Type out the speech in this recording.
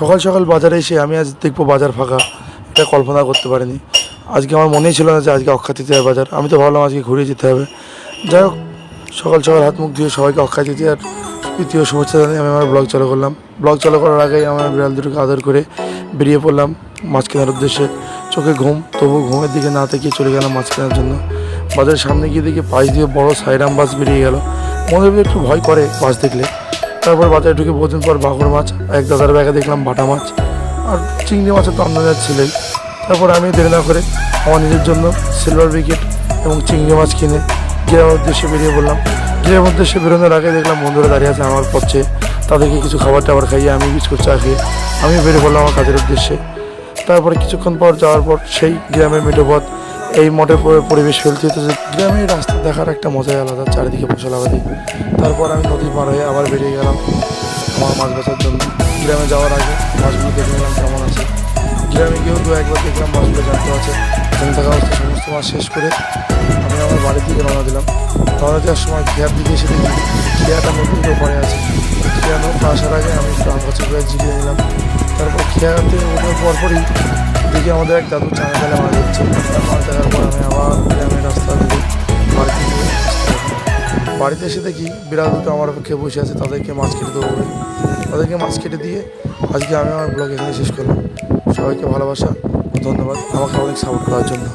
সকাল সকাল বাজারে এসে আমি আজ দেখবো বাজার ফাঁকা, এটা কল্পনা করতে পারিনি। আজকে আমার মনেই ছিল না যে আজকে অক্ষয় তৃতীয়ার বাজার। আমি তো ভাবলাম আজকে ঘুরে যেতে হবে। যাই হোক, সকাল সকাল হাত মুখ ধুয়ে সবাইকে অক্ষয় তৃতীয়ার তৃতীয় শুভেচ্ছা জানিয়ে আমি আমার ব্লগ চালু করলাম। ব্লগ চালু করার আগেই আমার বিড়াল দুটোকে আদর করে বেরিয়ে পড়লাম মাছ কেনার উদ্দেশ্যে। চোখে ঘুম, তবু ঘুমের দিকে না তাকিয়ে চলে গেলাম মাছ কেনার জন্য। বাজারের সামনে গিয়ে দেখি পাশ দিয়ে বড় সাইরাম বাস বেরিয়ে গেল। মনে হয় একটু ভয় করে বাস দেখলে। তারপর বাজারে ঢুকে বহুদিন পর ভাঙর মাছ, এক দাদার ব্যাগে দেখলাম বাটা মাছ, আর চিংড়ি মাছের তো আমদানি ছিলই। তারপর আমি দেরি না করে আমার নিজের জন্য সিলভার ব্রিকেট এবং চিংড়ি মাছ কিনে গ্রামের উদ্দেশ্যে বেরিয়ে পড়লাম। গ্রামের উদ্দেশ্যে বেরোনোর আগে দেখলাম বন্ধুরা দাঁড়িয়ে আছে আমার পথে। তাদেরকে কিছু খাবার টাবার খাইয়ে আমি বিস্কুট চা খেয়ে আমি বেরিয়ে পড়লাম আমার কাজের উদ্দেশ্যে। তারপরে কিছুক্ষণ পর যাওয়ার পর সেই গ্রামের মেঠো পথ, এই মঠের পরিবেশ ফেলতে হতো যে গ্রামের রাস্তা দেখার একটা মজাই আলাদা, চারিদিকে ফসল আবাদি। তারপর আমি নদী পার হয়ে আবার বেরিয়ে গেলাম আমার মাছ বেচার জন্য। গ্রামে যাওয়ার আগে মাছগুলো দেখে নিলাম কেমন আছে। গ্রামে গিয়েও দু একবার দেখলাম মাছগুলো জানতে আছে। জমে থাকা অবস্থায় সমস্ত মাছ শেষ করে আমি আমার বাড়ির দিকে রওনা দিলাম। রওনা দেওয়ার সময় খেয়ার দিকে এসে দেখি খেয়াটা নতুন করে পড়ে আছে। খেয়া নৌকা আসার আগে আমি একটু আম গাছের গায়ে জিরিয়ে নিলাম। তারপর খেয়াতে ওঠার পরপরই দেখি আমাদের এক দাদু চানা ফেলে মাছ দিচ্ছে। মাছ দেখার পর আমি আবার গ্রামের রাস্তা ধরে বাড়িতে এসে দেখি বিড়াল দুটো আমার অপেক্ষায় বসে আছে, তাদেরকে মাছ কেটে দেবো বলে। তাদেরকে মাছ কেটে দিয়ে আজকে আমি আমার ব্লগ এখানে শেষ করলাম। সবাইকে ভালোবাসা, ধন্যবাদ আমাকে অনেক সাপোর্ট করার জন্য।